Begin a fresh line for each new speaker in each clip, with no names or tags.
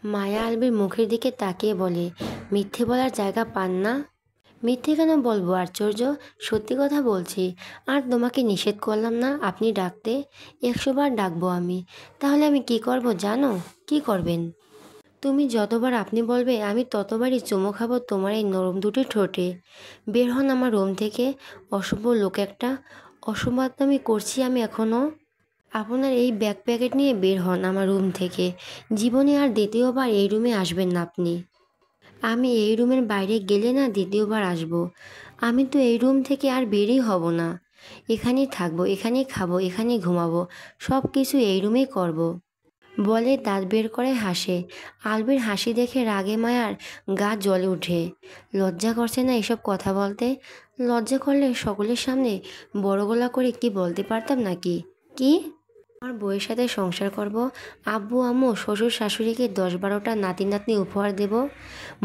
মায়া আলবির মুখের দিকে তাকিয়ে বলে, মিথ্যে বলার জায়গা পান না? মিথ্যে কেন বলবো আশ্চর্য, সত্যি কথা বলছি। আর তোমাকে নিষেধ করলাম না আপনি ডাকতে? 100 বার ডাকবো আমি। তাহলে আমি কি করব জানো? কি করবেন? তুমি যতবার আপনি বলবে আমি ততবারই চুমু খাবো তোমার এই নরম দুটি ঠোঁটে। বের হন আমার রুম থেকে, অসভ্য লোক একটা। অসম্মানতামি করছি আমি এখনও? আপনার এই ব্যাগ প্যাকেট নিয়ে বের হন আমার রুম থেকে। জীবনে আর দ্বিতীয়বার এই রুমে আসবেন না আপনি। আমি এই রুমের বাইরে গেলে না দ্বিতীয়বার আসব। আমি তো এই রুম থেকে আর বেরই হব না। এখানেই থাকবো, এখানেই খাবো, এখানেই ঘুমাবো, সব কিছু এই রুমেই করব। বলে দাঁত বের করে হাসে। আলবির হাসি দেখে রাগে মায়ার গা জ্বলে ওঠে। লজ্জা করছে না এসব কথা বলতে? লজ্জা করলে সকলের সামনে বড় গলা করে কি বলতে পারতাম নাকি? কি? আমার বউয়ের সাথে সংসার করব, আব্বু আম্মু শ্বশুর শাশুড়িকে 10-12টা নাতি নাতনি উপহার দেব?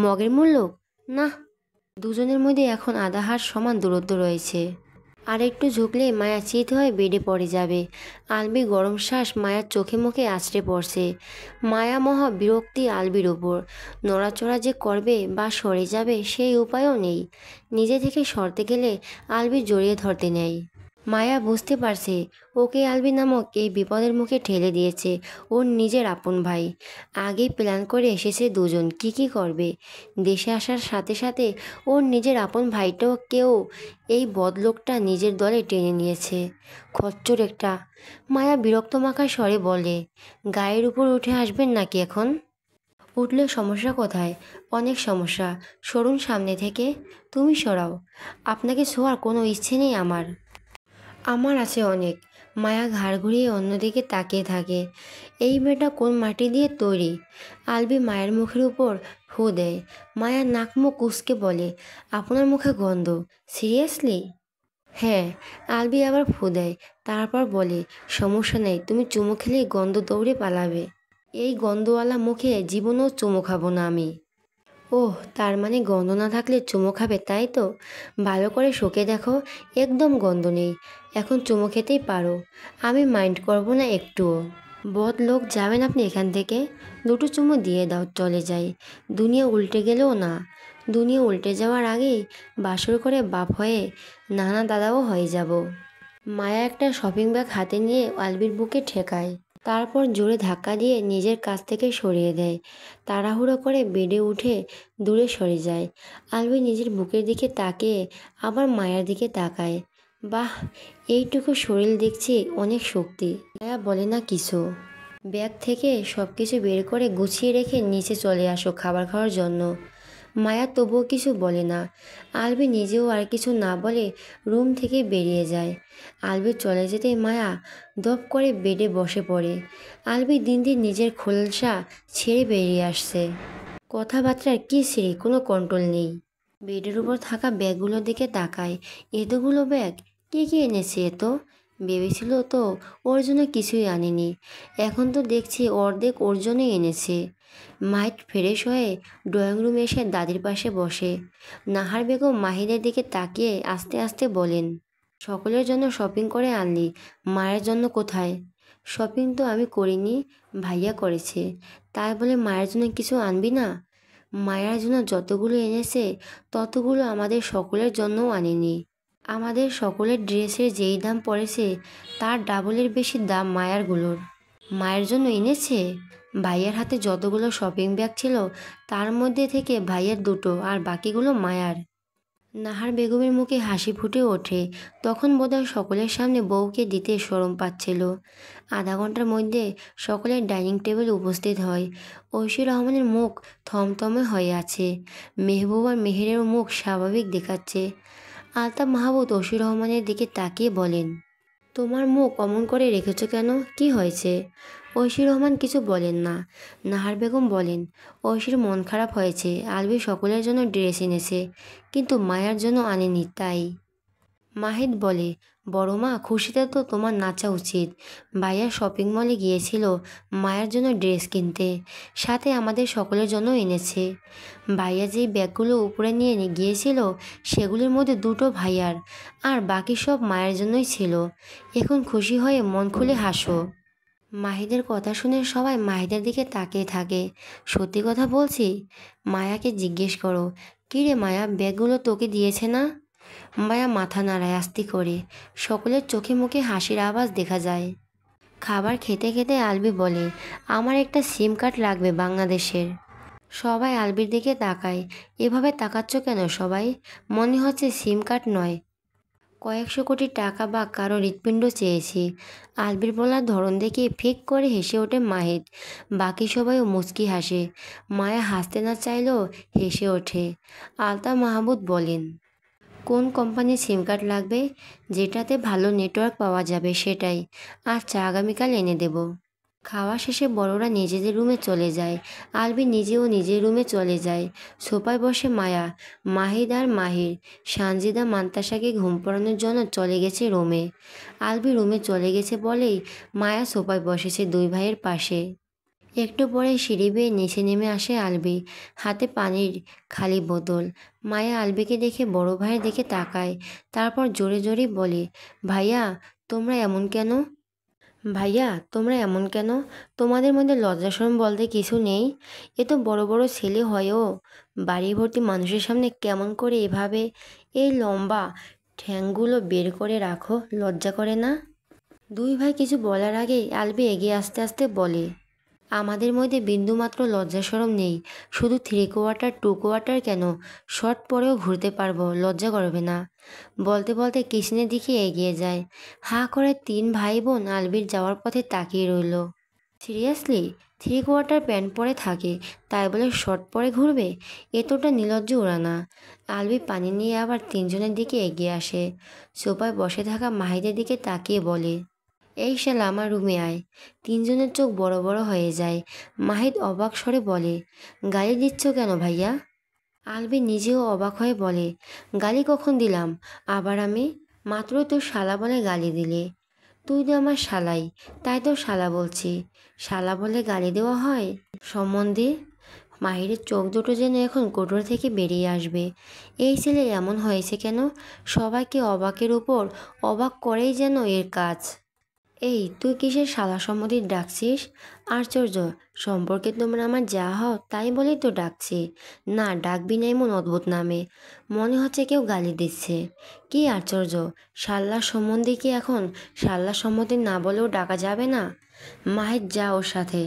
মগের মূল্য? না। দুজনের মধ্যে এখন আধা হাত সমান দূরত্ব রয়েছে। আর একটু ঝুঁকলে মায়া চিত হয়ে বেডে পড়ে যাবে। আলবি গরম শ্বাস মায়ার চোখে মুখে আছড়ে পড়ছে। মায়া মহা বিরক্তি আলবির ওপর। নড়াচড়া যে করবে বা সরে যাবে সেই উপায়ও নেই। নিজে থেকে সরতে গেলে আলবি জড়িয়ে ধরতে নেয়। মায়া বুঝতে পারছে ওকে আলবি নামক এই বিপদের মুখে ঠেলে দিয়েছে ওর নিজের আপন ভাই। আগেই প্ল্যান করে এসেছে দুজন কি কি করবে। দেশে আসার সাথে সাথে ওর নিজের আপন ভাইটাও কেউ এই বদলোকটা নিজের দলে টেনে নিয়েছে। খচ্চর একটা। মায়া বিরক্ত মাখা স্বরে বলে, গায়ের উপর উঠে আসবেন নাকি এখন? উঠলে সমস্যা কোথায়? অনেক সমস্যা। সরুন সামনে থেকে। তুমি সরাও। আপনাকে ছোঁয়ার কোনো ইচ্ছে নেই আমার। আমার আছে অনেক। মায়া ঘাড় ঘুরিয়ে অন্যদিকে তাকিয়ে থাকে। এই মেয়েটা কোন মাটি দিয়ে তৈরি? আলবি মায়ের মুখের উপর ফু দেয়। মায়া নাক মুখ কুঁচকে বলে, আপনার মুখে গন্ধ। সিরিয়াসলি? হ্যাঁ। আলবি আবার ফু দেয়। তারপর বলে, সমস্যা নেই, তুমি চুমু খেলেই গন্ধ দৌড়ে পালাবে। এই গন্ধওয়ালা মুখে জীবনেও চুমু খাবো না আমি। ওহ, তার মানে গন্ধ না থাকলে চুমো খাবে তাই তো? ভালো করে শুকে দেখো, একদম গন্ধ নেই। এখন চুমো খেতেই পারো। আমি মাইন্ড করব না একটুও। বদ লোক, যাবেন আপনি এখান থেকে? দুটো চুমো দিয়ে দাও, চলে যাই। দুনিয়া উল্টে গেলেও না। দুনিয়া উল্টে যাওয়ার আগেই বাসর করে বাপ হয়ে নানা দাদাও হয়ে যাব। মায়া একটা শপিং ব্যাগ হাতে নিয়ে আলবির বুকে ঠেকায়। তারপর জোরে ধাক্কা দিয়ে নিজের কাছ থেকে সরিয়ে দেয়। তাড়াহুড়ো করে বেডে উঠে দূরে সরে যায়। আলবি নিজের বুকের দিকে তাকিয়ে আবার মায়ার দিকে তাকায়। বাহ, এইটুকু শরীর দেখছি অনেক শক্তি। মায়া বলে না কিছু। ব্যাগ থেকে সব কিছু বের করে গুছিয়ে রেখে নিচে চলে আসো খাবার খাওয়ার জন্য। মায়া তবুও কিছু বলে না। আলবি নিজেও আর কিছু না বলে রুম থেকে বেরিয়ে যায়। আলবি চলে যেতে মায়া দপ করে বেডে বসে পড়ে। আলবি দিন দিন নিজের খোলসা ছেড়ে বেরিয়ে আসছে। কথাবার্তার কি ছেড়ে কোনো কন্ট্রোল নেই। বেডের উপর থাকা ব্যাগগুলোর দিকে তাকায়। এতগুলো ব্যাগ কে কে এনেছে এত? ভেবেছিল তো ওর জন্য কিছুই আনেনি, এখন তো দেখছি অর্ধেক ওর জন্যই এনেছে। মাইট ফ্রেশ হয়ে ড্রয়িং রুমে এসে দাদির পাশে বসে। নাহার বেগম মাহিদের দিকে তাকিয়ে আস্তে আস্তে বলেন, সকলের জন্য শপিং করে আনলি, মায়ের জন্য কোথায়? শপিং তো আমি করিনি, ভাইয়া করেছে। তাই বলে মায়ের জন্য কিছু আনবি না? মায়ের জন্য যতগুলো এনেছে ততগুলো আমাদের সকলের জন্যও আনেনি। আমাদের সকলের ড্রেসের যেই দাম পড়েছে তার ডাবলের বেশি দাম মায়ারগুলোর। মায়ের জন্য এনেছে? ভাইয়ার হাতে যতগুলো শপিং ব্যাগ ছিল তার মধ্যে থেকে ভাইয়ার দুটো আর বাকিগুলো মায়ার। নাহার বেগমের মুখে হাসি ফুটে ওঠে। তখন বোধহয় সকলের সামনে বউকে দিতে শরম পাচ্ছিল। আধা ঘন্টার মধ্যে সকলের ডাইনিং টেবিল উপস্থিত হয়। ঐশী রহমানের মুখ থমথমে হয়ে আছে। মেহবুব আর মেহেরের মুখ স্বাভাবিক দেখাচ্ছে। আলতাফ মাহমুদ ঐশী রহমানের দিকে তাকিয়ে বলেন, তোমার মুখ অমন করে রেখেছো কেন? কি হয়েছে? ঐশী রহমান কিছু বলেন না। নাহার বেগম বলেন, ঐশীর মন খারাপ হয়েছে। আলবি সকলের জন্য ড্রেস এনেছে, কিন্তু মায়ার জন্য আনেনি তাই। মাহিদ বলে, বড় মা, খুশিতে তো তোমার নাচা উচিত। ভাইয়া শপিং মলে গিয়েছিল মায়ের জন্য ড্রেস কিনতে, সাথে আমাদের সকলের জন্য এনেছে। ভাইয়া যেই ব্যাগগুলো উপরে নিয়ে গিয়েছিল সেগুলির মধ্যে দুটো ভাইয়ার আর বাকি সব মায়ের জন্যই ছিল। এখন খুশি হয়ে মন খুলে হাসো। মাহিদের কথা শুনে সবাই মাহিদের দিকে তাকিয়ে থাকে। সত্যি কথা বলছি? মায়াকে জিজ্ঞেস করো। কী রে মায়া, ব্যাগগুলো তোকে দিয়েছে না? মায়া মাথা নাড়ায় আস্তে করে। সকলের চোখে মুখে হাসির আওয়াজ দেখা যায়। খাবার খেতে খেতে আলবি বলে, আমার একটা সিম কার্ড লাগবে বাংলাদেশের। সবাই আলবির দিকে তাকায়। এভাবে তাকাচ্ছ কেন সবাই? মনে হচ্ছে সিম কার্ড নয়, কয়েকশো কোটি টাকা বা কারো হৃৎপিণ্ড চেয়েছি। আলবির বলার ধরন দেখে ফিক করে হেসে ওঠে মাহিদ। বাকি সবাইও মুচকি হাসে। মায়া হাসতে না চাইলেও হেসে ওঠে। আলতা মাহমুদ বলেন, কোন কোম্পানির সিম কার্ড লাগবে? যেটাতে ভালো নেটওয়ার্ক পাওয়া যাবে সেটাই। আচ্ছা, আগামীকাল এনে দেব। খাওয়া শেষে বড়রা নিজেদের রুমে চলে যায়। আলবি নিজেও নিজের রুমে চলে যায়। সোফায় বসে মায়া, মাহিদ আর মাহির। সানজিদা মান্তাসাকে ঘুম পাড়ানোর জন্য চলে গেছে রুমে। আলবি রুমে চলে গেছে বলেই মায়া সোফায় বসেছে দুই ভাইয়ের পাশে। একটু পরে সিঁড়ি বেয়ে নিচে নেমে আসে আলবি, হাতে পানির খালি বোতল। মায়া আলবিকে দেখে বড় ভাইয়ের দিকে তাকায়, তারপর জোরে জোরে বলে, ভাইয়া তোমরা এমন কেন? ভাইয়া তোমরা এমন কেন? তোমাদের মধ্যে লজ্জা শরম বলতে কিছু নেই? এ তো বড় বড় ছেলে হয়েও বাড়ি ভর্তি মানুষের সামনে কেমন করে এভাবে এই লম্বা ঠ্যাংগুলো বের করে রাখো? লজ্জা করে না? দুই ভাই কিছু বলার আগেই আলবি এগিয়ে আস্তে আস্তে বলে, আমাদের মধ্যে বিন্দুমাত্র লজ্জা শরম নেই। শুধু 3/4 2/4 কেন, শর্ট পরেও ঘুরতে পারবো, লজ্জা করবে না। বলতে বলতে কিচেনের দিকে এগিয়ে যায়। হাঁ করে তিন ভাই বোন আলবির যাওয়ার পথে তাকিয়ে রইল। সিরিয়াসলি? 3/4 প্যান্ট পরে থাকে, তাই বলে শর্ট পরে ঘুরবে? এতটা নির্লজ্জ ওরা না। আলবি পানি নিয়ে আবার তিনজনের দিকে এগিয়ে আসে। সোফায় বসে থাকা মাহিদের দিকে তাকিয়ে বলে, এই শালা আমার রুমে আয়। তিনজনের চোখ বড় বড় হয়ে যায়। মাহিদ অবাক স্বরে বলে, গালি দিচ্ছ কেন ভাইয়া? আলবি নিজেও অবাক হয়ে বলে, গালি কখন দিলাম? আবার আমি? মাত্রই তো শালা বলে গালি দিলে। তুই তো আমার শালাই, তাই তো শালা বলছি। শালা বলে গালি দেওয়া হয় সম্বন্ধে? মাহিরের চোখ দুটো যেন এখন কোটর থেকে বেরিয়ে আসবে। এই ছেলে এমন হয়েছে কেন? সবাইকে অবাকের উপর অবাক করেই যেন এর কাজ। এই তুই কিসের শালা সম্মতি ডাকছিস? আশ্চর্য, সম্পর্কে তোমরা আমার যা হও তাই বলেই তো ডাকছি। না, ডাকবি না এমন অদ্ভুত নামে। মনে হচ্ছে কেউ গালি দিচ্ছে। কি আশ্চর্য, শাল্লার সম্বন্ধে কি এখন শাল্লা সম্মতি না বলেও ডাকা যাবে না? মাহির যা ওর সাথে।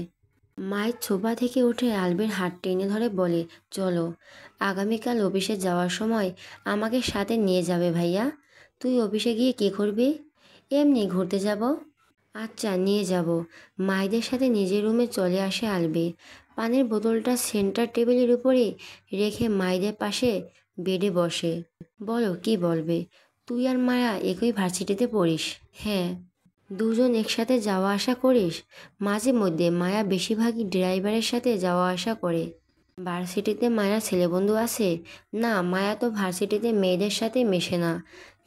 মায়ের ছোপা থেকে উঠে আলবির হাত টেনে ধরে বলে, চলো, আগামীকাল অফিসে যাওয়ার সময় আমাকে সাথে নিয়ে যাবে ভাইয়া। তুই অফিসে গিয়ে কী করবি? এমনি ঘুরতে যাব। আচ্ছা, নিয়ে যাব। মাইদের সাথে নিজের রুমে চলে আসে আলবি। পানির বোতলটা সেন্টার টেবিলের উপরে রেখে মাইদের পাশে বেডে বসে। বলো, কি বলবে? তুই আর মায়া একই ভার্সিটিতে পড়িস? হ্যাঁ। দুজন একসাথে যাওয়া আসা করিস? মাঝে মধ্যে। মায়া বেশিরভাগই ড্রাইভারের সাথে যাওয়া আসা করে। ভার্সিটিতে মায়ের ছেলেবন্ধু আছে? না, মায়া তো ভার্সিটিতে মেয়েদের সাথে মেশে না,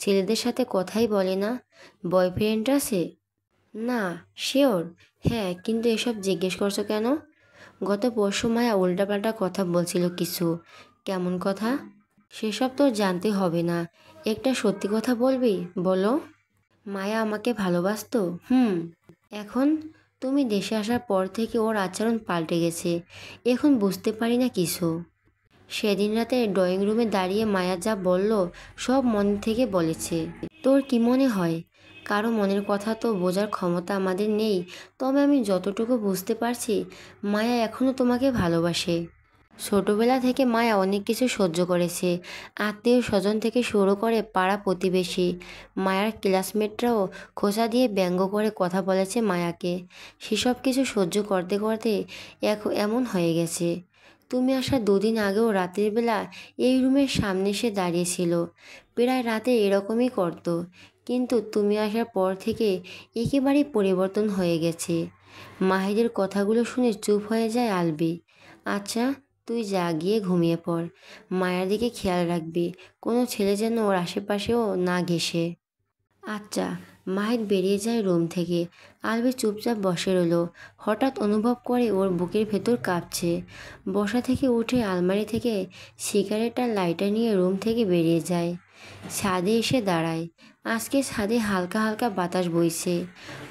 ছেলেদের সাথে কথাই বলে না। বয়ফ্রেন্ড আছে? না। শিওর? হ্যাঁ, কিন্তু এসব জিজ্ঞেস করছো কেন? গত পরশু মায়া উল্টাপাল্টা কথা বলছিল কিছু। কেমন কথা? সেসব তো জানতে হবে না, একটা সত্যি কথা বলবি? বলো। মায়া আমাকে ভালোবাসতো? হুম। এখন? তুমি দেশে আসার পর থেকে ওর আচরণ পাল্টে গেছে। এখন বুঝতে পারি না কিছু। সেদিন রাতে ড্রয়িং রুমে দাঁড়িয়ে মায়া যা বলল সব মন থেকে বলেছে। তোর কি মনে হয় কারো মনের কথা তো বোঝার ক্ষমতা আমাদের নেই, তবে আমি যতটুকু বুঝতে পারছি মায়া এখনও তোমাকে ভালোবাসে। ছোটবেলা থেকে মায়া অনেক কিছু সহ্য করেছে, আত্মীয় স্বজন থেকে শুরু করে পাড়া প্রতিবেশী। মায়ার ক্লাসমেটরাও খোঁচা দিয়ে ব্যঙ্গ করে কথা বলেছে মায়াকে। সেসব কিছু সহ্য করতে করতে এমন হয়ে গেছে। তুমি আসার 2 দিন আগেও রাতের বেলা এই রুমের সামনে এসে দাঁড়িয়েছিল। প্রায় রাতে এরকমই করতো, কিন্তু তুমি আসার পর থেকে একেবারেই পরিবর্তন হয়ে গেছে। মাহিদের কথাগুলো শুনে চুপ হয়ে যায় আলবি। আচ্ছা, তুই যা, গিয়ে ঘুমিয়ে পড়। মায়ের দিকে খেয়াল রাখবি, কোনো ছেলে যেন ওর আশেপাশেও না ঘেঁষে। আচ্ছা। মাহিদ বেরিয়ে যায় রুম থেকে। আলবি চুপচাপ বসে রইল। হঠাৎ অনুভব করে ওর বুকের ভেতর কাঁপছে। বসা থেকে উঠে আলমারি থেকে সিগারেট আর লাইটার নিয়ে রুম থেকে বেরিয়ে যায়। ছাদে এসে দাঁড়ায়। আজকে ছাদে হালকা হালকা বাতাস বইছে।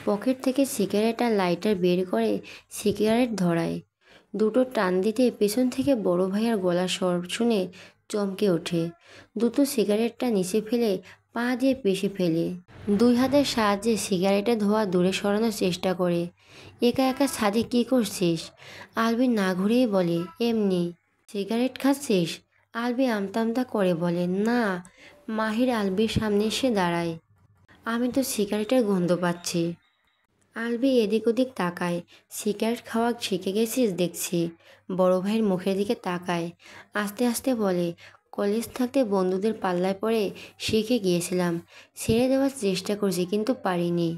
পকেট থেকে সিগারেট আর লাইটার বের করে সিগারেট ধরায়। দুটো টান দিতে পেছন থেকে বড় ভাইয়ার গলার স্বর শুনে চমকে ওঠে। দ্রুত সিগারেটটা নিচে ফেলে পা দিয়ে পেশে ফেলে দুই হাতের সাহায্যে সিগারেটের ধোঁয়া দূরে সরানোর চেষ্টা করে। একা একা ছাদে কি করছিস? আলবি না ঘুরেই বলে, এমনি। সিগারেট খাচ্ছিস? আলবি আমতা আমতা করে বলে, না। মাহির আলবির সামনে এসে দাঁড়ায়। আমি তো সিগারেটের গন্ধ পাচ্ছি। আলবি এদিক ওদিক তাকায়। সিগারেট খাওয়া শিখে গেছিস দেখছি। বড় ভাইয়ের মুখের দিকে তাকায়। আস্তে আস্তে বলে, কলেজ থাকতে বন্ধুদের পাল্লায় পড়ে শিখে গিয়েছিলাম। ছেড়ে দেওয়ার চেষ্টা করছি কিন্তু পারিনি।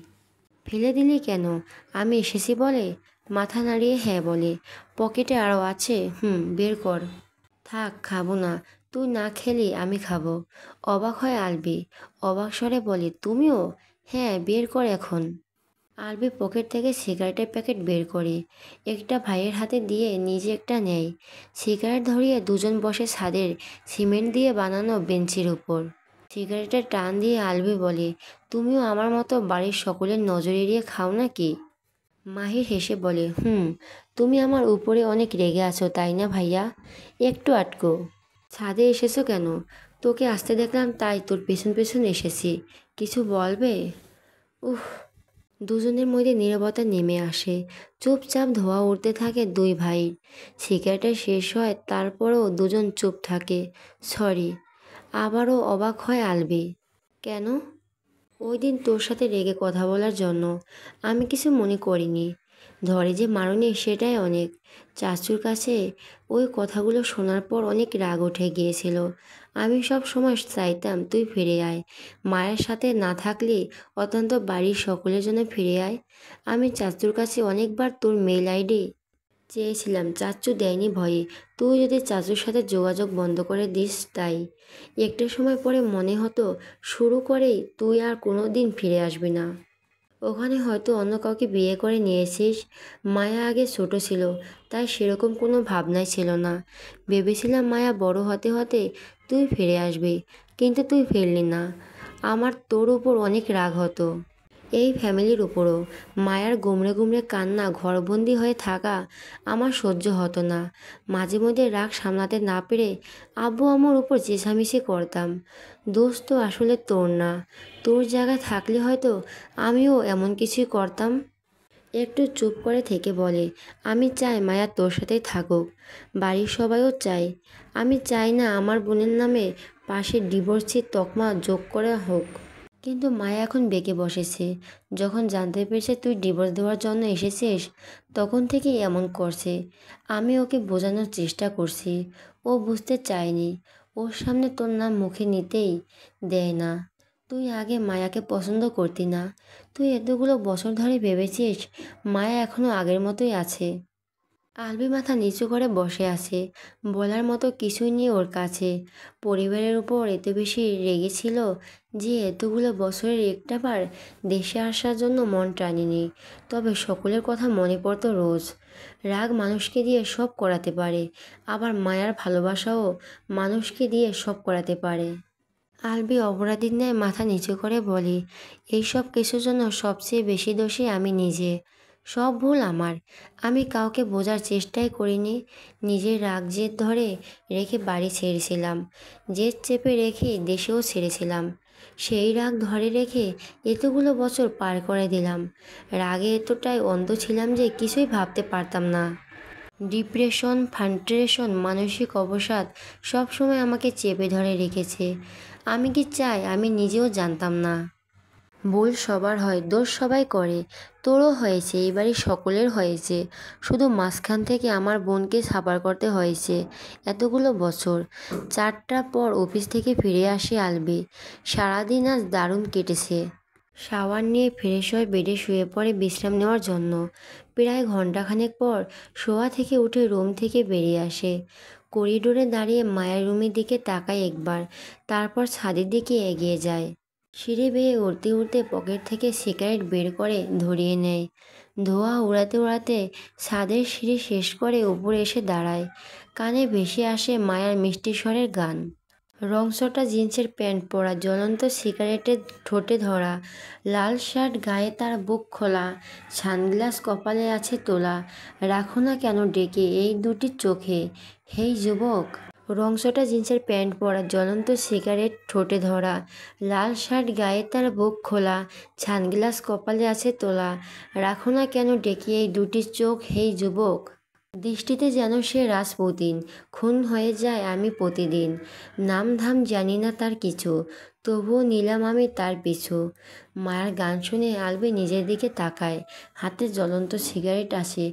ফেলে দিলি কেন? আমি এসেছি বলে? মাথা নাড়িয়ে হ্যাঁ বলে। পকেটে আরও আছে, বের কর। থাক, খাবো না। তুই না খেলি আমি খাবো। অবাক হয় আলবি। অবাক স্বরে বলে, তুমিও? হ্যাঁ, বের কর এখন। আলবি পকেট থেকে সিগারেটের প্যাকেট বের করে একটা ভাইয়ের হাতে দিয়ে নিজে একটা নেয়। সিগারেট ধরিয়ে দুজন বসে ছাদের সিমেন্ট দিয়ে বানানো বেঞ্চির উপর। সিগারেটের টান দিয়ে আলবি বলে, তুমিও আমার মতো বাড়ির সকলের নজর এড়িয়ে খাও নাকি? মাহির হেসে বলে, তুমি আমার উপরে অনেক রেগে আছো তাই না ভাইয়া? একটু আটকো। ছাদে এসেছো কেন? তোকে আসতে দেখলাম তাই তোর পেছন পেছন এসেছি। কিছু বলবে? উফ। দুজনের মধ্যে নীরবতা নেমে আসে। চুপচাপ ধোঁয়া উঠতে থাকে দুই ভাই। সিগারেটটা শেষ হয়, তারপরও দুজন চুপ থাকে। সরি। আবারও অবাক হয় আলবি। কেন? ওই দিন তোর সাথে রেগে কথা বলার জন্য। আমি কিছু মনে করিনি। ধরে যে মারুনি সেটাই অনেক। চাচুর কাছে ওই কথাগুলো শোনার পর অনেক রাগ উঠে গিয়েছিল। আমি সব সময় চাইতাম তুই ফিরে আয়। মায়ের সাথে না থাকলে অত্যন্ত বাড়ির সকলের জন্য ফিরে আয়। আমি চাচুর কাছে অনেকবার তোর মেল আইডি চেয়েছিলাম, চাচু দেয়নি ভয়ে। তুই যদি চাচুর সাথে যোগাযোগ বন্ধ করে দিস তাই। একটা সময় পরে মনে হতো শুরু করেই তুই আর কোনো দিন ফিরে আসবি না। ওখানে হয়তো অন্য কাউকে বিয়ে করে নিয়েছিস। মায়া আগে ছোট ছিল, তাই সেরকম কোনো ভাবনাই ছিল না। ভেবেছিলাম মায়া বড় হতে হতে তুই ফিরে আসবি, কিন্তু তুই ফিরলি না। আমার তোর উপর অনেক রাগ হতো। এই ফ্যামিলির উপরও। মায়ার গুমড়ে গুমড়ে কান্না, ঘরবন্দি হয়ে থাকা আমার সহ্য হতো না। মাঝে মধ্যে রাগ সামলাতে না পেরে আব্বু আমার উপর চেঁচামেচি করতাম। দোষ তো আসলে তোর না। তোর জায়গায় থাকলে হয়তো আমিও এমন কিছুই করতাম। একটু চুপ করে থেকে বলে, আমি চাই মায়া তোর সাথেই থাকুক। বাড়ির সবাইও চাই। আমি চাই না আমার বোনের নামে পাশে ডিভোর্সির তকমা যোগ করা হোক। কিন্তু মায়া এখন বেঁকে বসেছে। যখন জানতে পেরেছে তুই ডিভোর্স দেওয়ার জন্য এসেছিস, তখন থেকেই এমন করছে। আমি ওকে বোঝানোর চেষ্টা করছি। ও বুঝতে চায়নি। ওর সামনে তোর নাম মুখে নিতেই দেয় না। তুই আগে মায়াকে পছন্দ করতি না। তুই এতগুলো বছর ধরে ভেবেছিস মায়া এখনও আগের মতোই আছে। আলবি মাথা নিচু করে বসে আছে। বলার মতো কিছুই নেই ওর কাছে। পরিবারের উপর এত বেশি রেগেছিল যে এতগুলো বছরের একটাবার দেশে আসার জন্য মন টানেনি। তবে সকলের কথা মনে পড়তো রোজ। রাগ মানুষকে দিয়ে সব করাতে পারে, আবার মায়ার ভালোবাসাও মানুষকে দিয়ে সব করাতে পারে। আলবি অপরাধীর ন্যায় মাথা নিচু করে বলি, এইসব কিছুর জন্য সবচেয়ে বেশি দোষী আমি নিজে। সব ভুল আমার। আমি কাউকে বোঝার চেষ্টাই করিনি। নিজের রাগ জেদ ধরে রেখে বাড়ি ছেড়েছিলাম। জেদ চেপে রেখে দেশেও ছেড়েছিলাম। সেই রাগ ধরে রেখে এতগুলো বছর পার করে দিলাম। রাগে এতটাই অন্ধ ছিলাম যে কিছুই ভাবতে পারতাম না। ডিপ্রেশন, ফ্রাস্ট্রেশন, মানসিক অবসাদ সবসময় আমাকে চেপে ধরে রেখেছে। আমি কি চাই আমি নিজেও জানতাম না। ভুল সবার হয়, দোষ সবাই করে। তোরও হয়েছে, এই বাড়ির সকলের হয়েছে। শুধু মাঝখান থেকে আমার বোনকে সাফার করতে হয়েছে এতগুলো বছর। 4টার পর অফিস থেকে ফিরে আসে আলবি। সারাদিন আজ দারুণ কেটেছে। শাওয়ার নিয়ে ফ্রেশ হয়ে বেডে শুয়ে পড়ে বিশ্রাম নেওয়ার জন্য। প্রায় ঘন্টাখানেক পর শোয়া থেকে উঠে রুম থেকে বেরিয়ে আসে। করিডোরে দাঁড়িয়ে মায়ের রুমের দিকে তাকায় একবার, তারপর ছাদের দিকে এগিয়ে যায়। সিঁড়ি বেয়ে উঠতে উঠতে পকেট থেকে সিগারেট বের করে ধরিয়ে নেয়। ধোঁয়া উড়াতে উড়াতে ছাদের সিঁড়ি শেষ করে উপরে এসে দাঁড়ায়। কানে ভেসে আসে মায়ার মিষ্টি স্বরের গান। রংচটা জিন্সের প্যান্ট পরা, জ্বলন্ত সিগারেটের ঠোঁটে ধরা, লাল শার্ট গায়ে তার বুক খোলা, সানগ্লাস কপালে আছে তোলা। রাখো না কেন ডেকে এই দুটি চোখে, হেই যুবক। রংচটা জিন্সের প্যান্ট পরা, জ্বলন্ত সিগারেট ঠোঁটে ধরা, লাল শার্ট গায়ে তার বুক খোলা, সানগ্লাস কপালে আছে তোলা। রাখো না কেন ডেকে এই দুটি চোখ, হেই যুবক। দৃষ্টিতে যেন সে রাজপুতিন, খুন হয়ে যায় আমি প্রতিদিন। নাম ধাম জানি না তার কিছু, তবুও নিলাম আমি তার পিছু। মায়ার গান শুনে আলবি নিজের দিকে তাকায়, হাতে জ্বলন্ত সিগারেট আসে,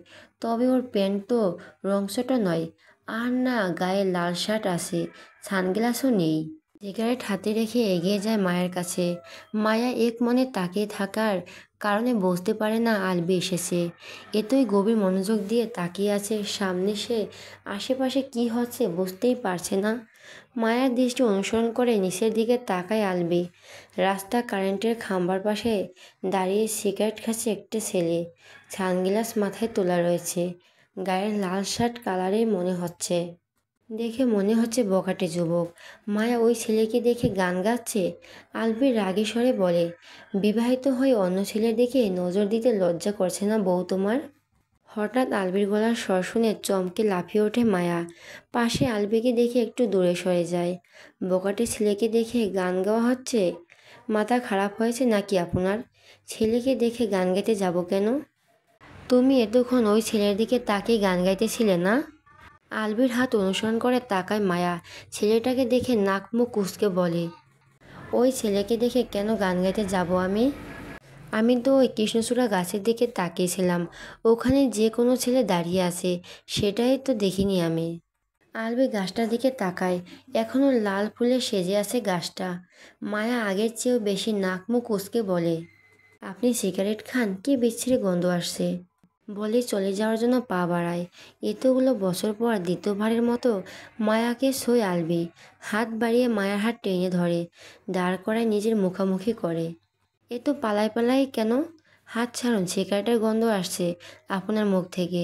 তবে ওর প্যান্ট তো রংচটা নয়। আর না, গায়ে লাল শার্ট আছে, সানগ্লাসও নেই। সিগারেট হাতে রেখে এগিয়ে যায় মায়ের কাছে। মায়া এক মনে তাকিয়ে থাকার কারণে বুঝতে পারে না আলবি এসেছে। এতই গভীর মনোযোগ দিয়ে তাকিয়ে আছে সামনে, সে আশেপাশে কি হচ্ছে বুঝতেই পারছে না। মায়ার দৃষ্টি অনুসরণ করে নিচের দিকে তাকায় আলবি। রাস্তা কারেন্টের খাম্বার পাশে দাঁড়িয়ে সিগারেট খাচ্ছে একটা ছেলে, সানগ্লাস মাথায় তোলা রয়েছে, গায়ের লাল শার্ট কালারের মনে হচ্ছে। দেখে মনে হচ্ছে বখাটে যুবক। মায়া ওই ছেলেকে দেখে গান গাচ্ছে। আলবি রাগে স্বরে বলে, বিবাহিত হয়ে অন্য ছেলের দিকে নজর দিতে লজ্জা করছে না বউ তোমার? হঠাৎ আলবির গলার স্বর শুনে চমকে লাফিয়ে ওঠে মায়া। পাশে আলবিকে দেখে একটু দূরে সরে যায়। বখাটে ছেলেকে দেখে গান গাওয়া হচ্ছে? মাথা খারাপ হয়েছে নাকি আপনার? ছেলেকে দেখে গান গাইতে যাব কেন? তুমি এতক্ষণ ওই ছেলের দিকে তাকিয়ে গান গাইতেছিলে না? আলবির হাত অনুসরণ করে তাকায় মায়া। ছেলেটাকে দেখে নাক মুখ কুঁচকে বলে, ওই ছেলেকে দেখে কেন গান গাইতে যাব আমি? আমি তো ওই কৃষ্ণচূড়া গাছের দিকে তাকিয়েছিলাম, ওখানে যে কোনো ছেলে দাঁড়িয়ে আছে, সেটাই তো দেখিনি আমি। আলবি গাছটার দিকে তাকায়, এখনও লাল ফুলে সেজে আছে গাছটা। মায়া আগের চেয়েও বেশি নাক মুখ কুঁচকে বলে, আপনি সিগারেট খান? কি বিচ্ছিরি গন্ধ আসছে। বলে চলে যাওয়ার জন্য পা বাড়ায়। এতগুলো বছর পর দ্বিতীয়বারের মতো মায়াকে সই আলবি। হাত বাড়িয়ে মায়ার হাত টেনে ধরে, দাঁড় করায় নিজের মুখামুখি করে। এ তো পালায় পালায় কেন? হাত ছাড়ুন, সিগারেটের গন্ধ আসছে আপনার মুখ থেকে।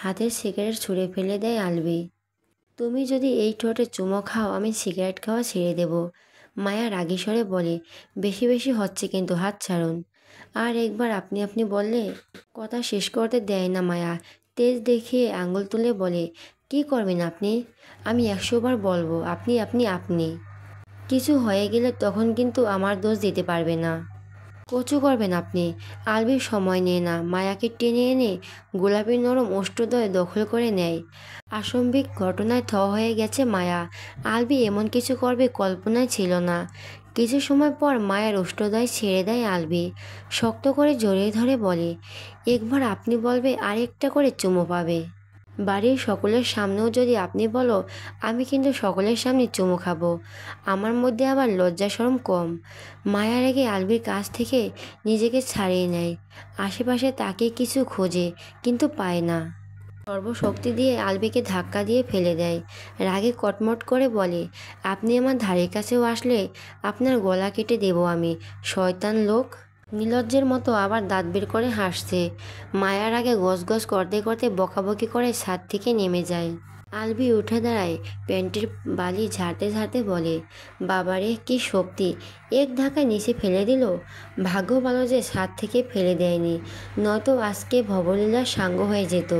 হাতের সিগারেট ছুঁড়ে ফেলে দেয় আলবি। তুমি যদি এই ঠোঁটে চুমো খাও, আমি সিগারেট খাওয়া ছেড়ে দেব। মায়া রাগী স্বরে বলে, বেশি বেশি হচ্ছে কিন্তু, হাত ছাড়ুন। আর একবার আপনি আপনি বললে কথা শেষ করতে দেয় না মায়া। তেজ দেখিয়ে আঙুল তুলে বলে, কি করবেন আপনি? আমি 100 বার বলবো আপনি আপনি আপনি। কিছু হয়ে গেলে তখন কিন্তু আমার দোষ দিতে পারবে না। কচু করবেন আপনি। আলবির সময় নেয় না, মায়াকে টেনে এনে গোলাপি নরম ওষ্ঠদ্বয় দখল করে নেয়। আসম্ভিক ঘটনায় থ হয়ে গেছে মায়া। আলবি এমন কিছু করবে কল্পনায় ছিল না। কিছু সময় পর মায়ের ওষ্ঠদ্বয় ছেড়ে দেয় আলবি। শক্ত করে জড়িয়ে ধরে বলে, একবার আপনি বলবে আরেকটা করে চুমো পাবে। বাড়ির সকলের সামনেও যদি আপনি বলো, আমি কিন্তু সকলের সামনে চুমু খাবো। আমার মধ্যে আবার লজ্জা শরম কম। মায়া রেগে আলবির কাছ থেকে নিজেকে ছাড়িয়ে নেয়। আশেপাশে তাকে কিছু খোঁজে, কিন্তু পায় না। সর্বশক্তি দিয়ে আলবিকে ধাক্কা দিয়ে ফেলে দেয়। রাগে কটমট করে বলে, আপনি আমার ধারের কাছেও আসলে আপনার গলা কেটে দেব আমি, শয়তান লোক। নির্লজ্জের মতো আবার দাঁত বের করে হাসছে। মায়ার আগে গজগজ করতে করতে বকাবকি করে ছাদ থেকে নেমে যায়। আলবি উঠে দাঁড়ায়, প্যান্টের বালি ঝাড়তে ঝাড়তে বলে, বাবারে কি শক্তি, এক ধাক্কায় নিচে ফেলে দিল। ভাগ্য ভালো যে ছাদ থেকে ফেলে দেয়নি, নয়তো আজকে ভবলীলার সাঙ্গ হয়ে যেত।